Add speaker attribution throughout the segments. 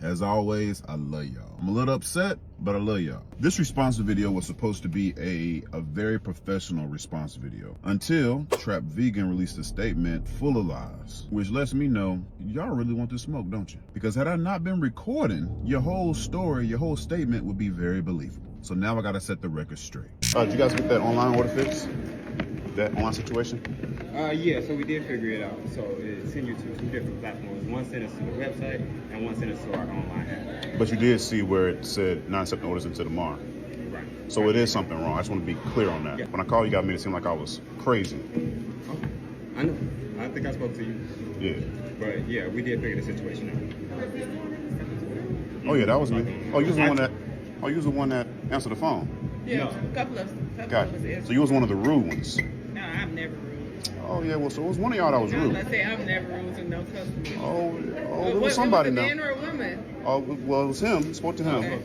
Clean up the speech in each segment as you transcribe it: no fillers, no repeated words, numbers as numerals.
Speaker 1: As always, I love y'all. I'm a little upset, but I love y'all. This response video was supposed to be a very professional response video until Trap Vegan released a statement full of lies, which lets me know y'all really want this smoke, don't you? Because had I not been recording, your whole story, your whole statement would be very believable. So now I gotta set the record straight. Did you guys get that online order fixed? That online situation?
Speaker 2: Yeah, so we did figure it out. So it sent you to two different platforms. One sent us to the website and one sent us to our online app.
Speaker 1: But you did see where it said not accepting orders until tomorrow.
Speaker 2: Right.
Speaker 1: So it is something wrong. I just want to be clear on that.
Speaker 2: Yeah.
Speaker 1: When I called you, got made it seem like I was crazy.
Speaker 2: Oh, I know. I think I spoke to you.
Speaker 1: Yeah.
Speaker 2: But yeah, we did figure the situation out.
Speaker 1: Oh yeah, that was me. Oh, you was the one that. Oh, you was the one that answered the phone.
Speaker 3: Yeah,
Speaker 2: No.
Speaker 3: a couple of
Speaker 1: Got
Speaker 3: us
Speaker 1: you.
Speaker 3: answered.
Speaker 1: So you was one of the rude ones.
Speaker 3: No, I'm never rude.
Speaker 1: Oh yeah, well, so it was one of y'all that was
Speaker 3: I was
Speaker 1: rude.
Speaker 3: gonna say I'm never rude to no customer.
Speaker 1: Oh, it was somebody
Speaker 3: was it
Speaker 1: now.
Speaker 3: a man or a woman?
Speaker 1: Oh, well, it was him. Spoke to him.
Speaker 3: Okay.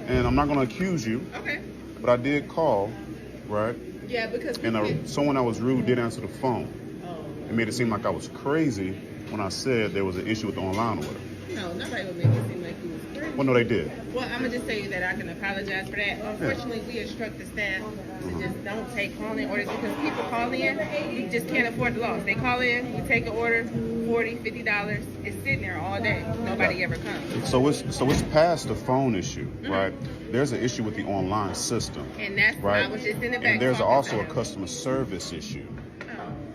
Speaker 1: And I'm not gonna accuse you,
Speaker 3: Okay.
Speaker 1: but I did call, right?
Speaker 3: Yeah, because
Speaker 1: And someone that was rude did answer the phone.
Speaker 3: oh,
Speaker 1: It made it seem like I was crazy when I said there was an issue with the online order.
Speaker 3: no, nobody would make it seem like you was crazy.
Speaker 1: Well, no, they did.
Speaker 3: Well, I'm gonna just tell you that I can apologize for that. Unfortunately, we instruct the staff to just don't take call-in orders because people call in, we just can't afford the loss. They call in, we take an order, $40, $50. It's sitting there all day. Nobody ever comes.
Speaker 1: So it's past the phone issue, right? There's an issue with the online system,
Speaker 3: And that's
Speaker 1: right?
Speaker 3: I was just in the back.
Speaker 1: And there's
Speaker 3: talking
Speaker 1: also
Speaker 3: to
Speaker 1: a
Speaker 3: him.
Speaker 1: customer service issue.
Speaker 3: Oh,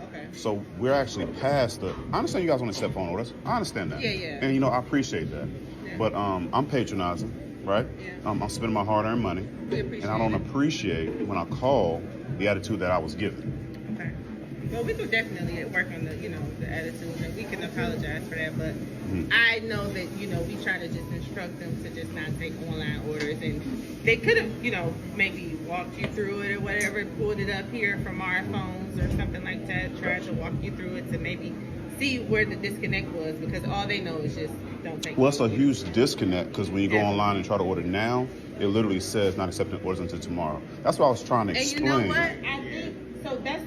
Speaker 3: okay.
Speaker 1: So we're actually past the. I understand you guys want to accept phone orders. I understand that.
Speaker 3: Yeah, yeah.
Speaker 1: And I appreciate that.
Speaker 3: Yeah.
Speaker 1: But I'm patronizing, right?
Speaker 3: Yeah.
Speaker 1: I'm spending my hard-earned money,
Speaker 3: We appreciate
Speaker 1: and I don't
Speaker 3: it.
Speaker 1: appreciate when I call the attitude that I was given.
Speaker 3: Okay. Well, we could definitely work on the attitude, and we can apologize for that. But I know that, we try to just instruct them to just not take online orders, and they could have, maybe walked you through it or whatever, pulled it up here from our phones or something like that, tried to walk you through it to maybe see where the disconnect was, because all they know is just don't take.
Speaker 1: Well, it's a huge disconnect because when you go online and try to order now, it literally says not accepting orders until tomorrow. That's what I was trying to
Speaker 3: And
Speaker 1: explain.
Speaker 3: you know what? I think so. That's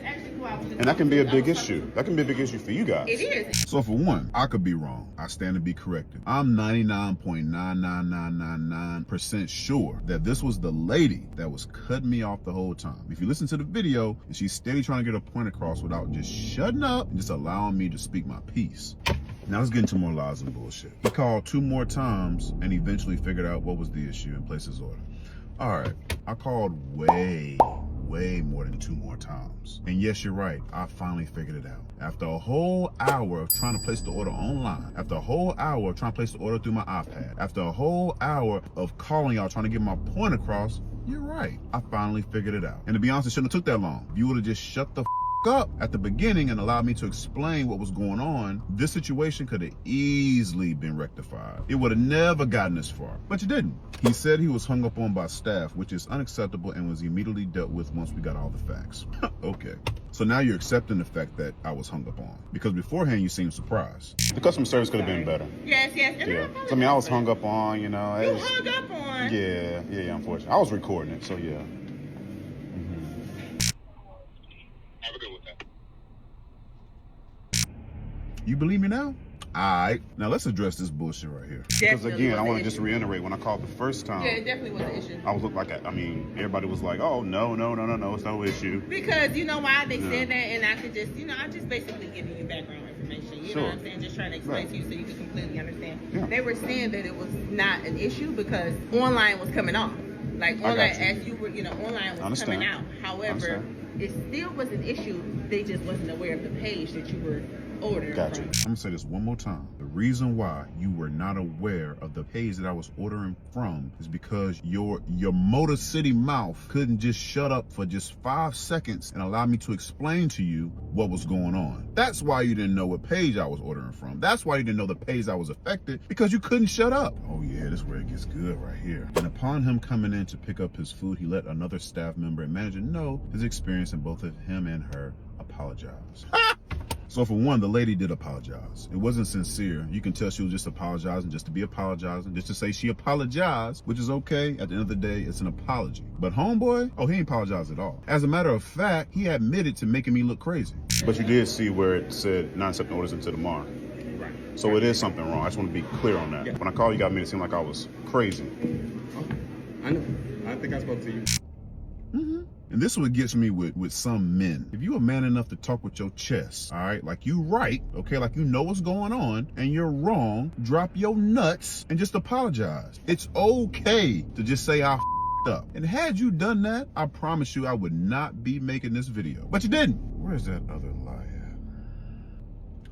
Speaker 3: actually who I was.
Speaker 1: And that can be a big issue. That can be a big issue for you guys.
Speaker 3: It is.
Speaker 1: So for one, I could be wrong. I stand to be corrected. I'm 99.99999% sure that this was the lady that was cutting me off the whole time. If you listen to the video, and she's steady trying to get a point across without just shutting up and just allowing me to speak my piece. Now let's get into more lies and bullshit. He called 2 more times and eventually figured out what was the issue and placed his order. All right, I called way more than 2 more times. And yes, you're right, I finally figured it out. After a whole hour of trying to place the order online, after a whole hour of trying to place the order through my iPad, after a whole hour of calling y'all trying to get my point across, you're right, I finally figured it out. And to be honest, it shouldn't have took that long. If you would have just shut the up at the beginning and allowed me to explain what was going on, this situation could have easily been rectified. It would have never gotten this far, but you didn't. He said he was hung up on by staff, which is unacceptable and was immediately dealt with once we got all the facts. Okay. So now you're accepting the fact that I was hung up on, because beforehand you seemed surprised. The customer service could have been better.
Speaker 3: Yes. And
Speaker 1: Yeah. I mean, I was hung up on,
Speaker 3: You hung up on.
Speaker 1: Yeah, unfortunately. I was recording it, so yeah.
Speaker 4: Have a good one, man.
Speaker 1: You believe me now? Alright, now let's address this bullshit right here. Because
Speaker 3: Definitely
Speaker 1: again, I
Speaker 3: was
Speaker 1: want
Speaker 3: an
Speaker 1: to just
Speaker 3: issue.
Speaker 1: reiterate, when I called the first time,
Speaker 3: Yeah, it definitely was an issue.
Speaker 1: I was looked like, everybody was like, oh, no, it's no issue.
Speaker 3: Because you know why they
Speaker 1: Yeah.
Speaker 3: said that, and I could just, I'm just basically giving you background information. You know what I'm saying? Just trying to explain
Speaker 1: Right.
Speaker 3: to you so you can completely understand.
Speaker 1: Yeah.
Speaker 3: They were saying that it was not an issue because online was coming off. Like
Speaker 1: I
Speaker 3: online,
Speaker 1: got you.
Speaker 3: as you were, online was
Speaker 1: Understand.
Speaker 3: coming out. However, it still was an issue. They just wasn't aware of the page that you were ordering
Speaker 1: Gotcha.
Speaker 3: from.
Speaker 1: I'm gonna say this one more time. The reason why you were not aware of the page that I was ordering from is because your Motor City mouth couldn't just shut up for just 5 seconds and allow me to explain to you what was going on. That's why you didn't know what page I was ordering from. That's why you didn't know the page that was affected, because you couldn't shut up. Oh yeah, this is where it gets good right here. And upon him coming in to pick up his food, he let another staff member and manager know his experience, and both of him and her apologize. So for one, the lady did apologize. It wasn't sincere. You can tell she was just apologizing just to be apologizing, just to say she apologized, which is okay. At the end of the day, it's an apology. But homeboy, oh, he ain't apologized at all. As a matter of fact, he admitted to making me look crazy. But you did see where it said not accepting orders until tomorrow.
Speaker 2: Right.
Speaker 1: So it is something wrong. I just want to be clear on that.
Speaker 2: Yeah.
Speaker 1: When I called you, got made it seem like I was crazy.
Speaker 2: I know. I think I spoke to you.
Speaker 1: And this is what gets me with some men. If you a man enough to talk with your chest, all right, like you right, okay, like you know what's going on, and you're wrong, drop your nuts and just apologize. It's okay to just say I f***ed up. And had you done that, I promise you I would not be making this video. But you didn't. Where's that other lie at?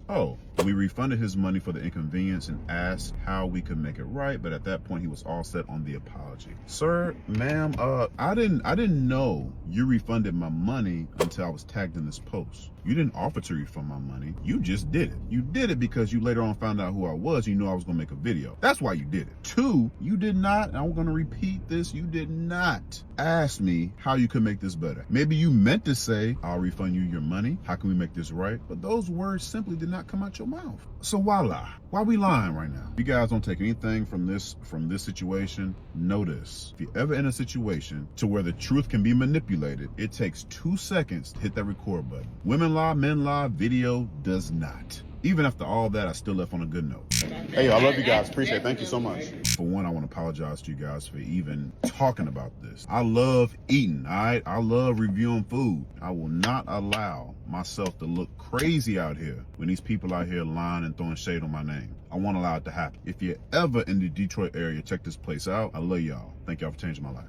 Speaker 1: Oh, we refunded his money for the inconvenience and asked how we could make it right, but at that point he was all set on the apology. Sir, ma'am, I didn't know you refunded my money until I was tagged in this post. You didn't offer to refund my money. You just did it. You did it because you later on found out who I was. You knew I was gonna make a video. That's why you did it. 2, you did not, and I'm gonna repeat this, you did not ask me how you could make this better. Maybe you meant to say, I'll refund you your money. How can we make this right? But those words simply did not come out your mouth. So why lie? Why we lying right now? If you guys don't take anything from this situation, notice if you're ever in a situation to where the truth can be manipulated, it takes 2 seconds to hit that record button. Women lie, men lie, video does not. Even after all that, I still left on a good note. Hey, I love you guys. Appreciate it. Thank you so much. For one, I want to apologize to you guys for even talking about this. I love eating, all right? I love reviewing food. I will not allow myself to look crazy out here when these people out here lying and throwing shade on my name. I won't allow it to happen. If you're ever in the Detroit area, check this place out. I love y'all. Thank y'all for changing my life.